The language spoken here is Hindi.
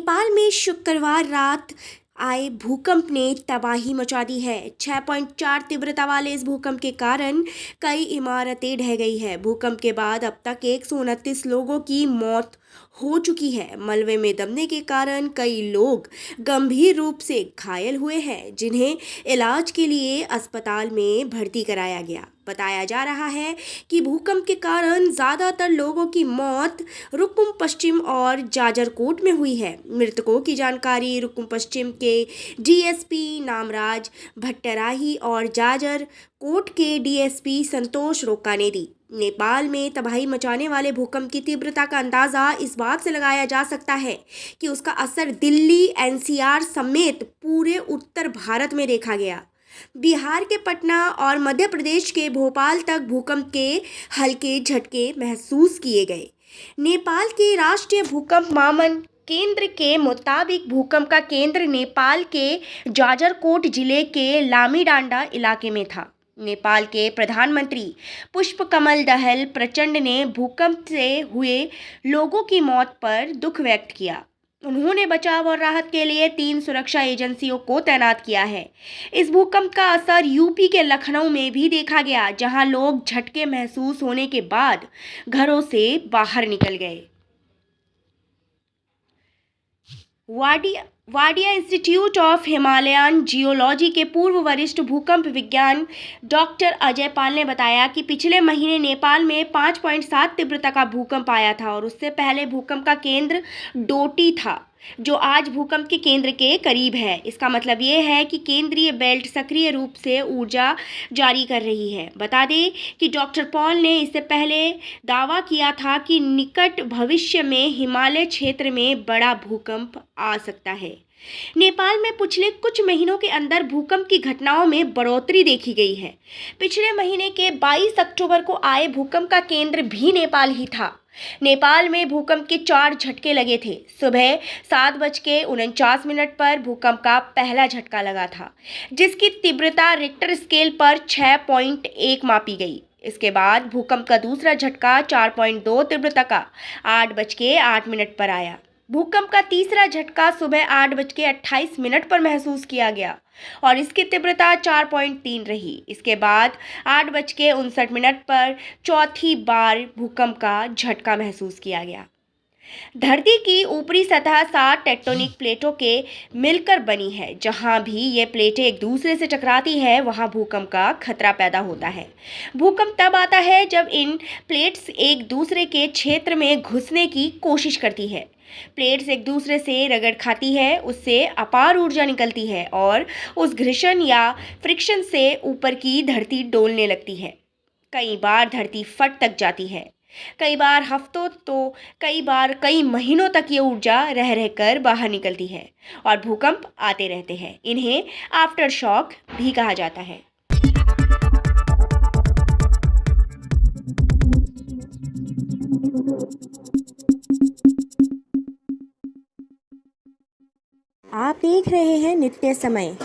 नेपाल में शुक्रवार रात आए भूकंप ने तबाही मचा दी है। 6.4 तीव्रता वाले इस भूकंप के कारण कई इमारतें ढह गई है। भूकंप के बाद अब तक 129 लोगों की मौत हो चुकी है। मलबे में दबने के कारण कई लोग गंभीर रूप से घायल हुए हैं, जिन्हें इलाज के लिए अस्पताल में भर्ती कराया गया। बताया जा रहा है कि भूकंप के कारण ज़्यादातर लोगों की मौत रुकुम पश्चिम और जाजरकोट में हुई है। मृतकों की जानकारी रुकुम पश्चिम के डीएसपी नामराज भट्टराही और जाजरकोट के डीएसपी संतोष रोका ने दी। नेपाल में तबाही मचाने वाले भूकंप की तीव्रता का अंदाज़ा इस बात से लगाया जा सकता है कि उसका असर दिल्ली, एनसीआर समेत पूरे उत्तर भारत में देखा गया। बिहार के पटना और मध्य प्रदेश के भोपाल तक भूकंप के हल्के झटके महसूस किए गए। नेपाल के राष्ट्रीय भूकंप मापन केंद्र के मुताबिक भूकंप का केंद्र नेपाल के जाजरकोट जिले के लामीडांडा इलाके में था। नेपाल के प्रधानमंत्री पुष्पकमल दहल प्रचंड ने भूकंप से हुए लोगों की मौत पर दुख व्यक्त किया। उन्होंने बचाव और राहत के लिए 3 सुरक्षा एजेंसियों को तैनात किया है। इस भूकंप का असर यूपी के लखनऊ में भी देखा गया, जहां लोग झटके महसूस होने के बाद घरों से बाहर निकल गए। Wadia institute of Himalayan geology के पूर्व वरिष्ठ भूकंप विज्ञान डॉक्टर अजय पाल ने बताया कि पिछले महीने नेपाल में 5.7 तीव्रता का भूकंप आया था और उससे पहले भूकंप का केंद्र डोटी था, जो आज भूकंप के केंद्र के करीब है। इसका मतलब ये है कि केंद्रीय बेल्ट सक्रिय रूप से ऊर्जा जारी कर रही है। बता दें कि डॉक्टर पॉल ने इससे पहले दावा किया था कि निकट भविष्य में हिमालय क्षेत्र में बड़ा भूकंप आ सकता है। नेपाल में पिछले कुछ महीनों के अंदर भूकंप की घटनाओं में बढ़ोतरी देखी गई है। पिछले महीने के 22 अक्टूबर को आए भूकंप का केंद्र भी नेपाल ही था। नेपाल में भूकंप के 4 झटके लगे थे। सुबह 7:49 पर भूकंप का पहला झटका लगा था, जिसकी तीव्रता रिक्टर स्केल पर 6.1 मापी गई। इसके बाद भूकंप का दूसरा झटका 4.2 तीव्रता का 8:08 पर आया। भूकंप का तीसरा झटका सुबह 8:28 पर महसूस किया गया और इसकी तीव्रता 4.3 रही। इसके बाद 8:59 पर चौथी बार भूकंप का झटका महसूस किया गया। धरती की ऊपरी सतह 7 टेक्टोनिक प्लेटों के मिलकर बनी है। जहां भी ये प्लेटें एक दूसरे से टकराती हैं, वहां भूकंप का खतरा पैदा होता है। भूकंप तब आता है जब इन प्लेट्स एक दूसरे के क्षेत्र में घुसने की कोशिश करती है। प्लेट्स एक दूसरे से रगड़ खाती है, उससे अपार ऊर्जा निकलती है और उस घर्षण या फ्रिक्शन से ऊपर की धरती डोलने लगती है। कई बार धरती फट तक जाती है, कई बार हफ्तों तो कई बार कई महीनों तक ये ऊर्जा रह रहकर बाहर निकलती है और भूकंप आते रहते हैं। इन्हें आफ्टर शॉक भी कहा जाता है। आप देख रहे हैं नित्य समय।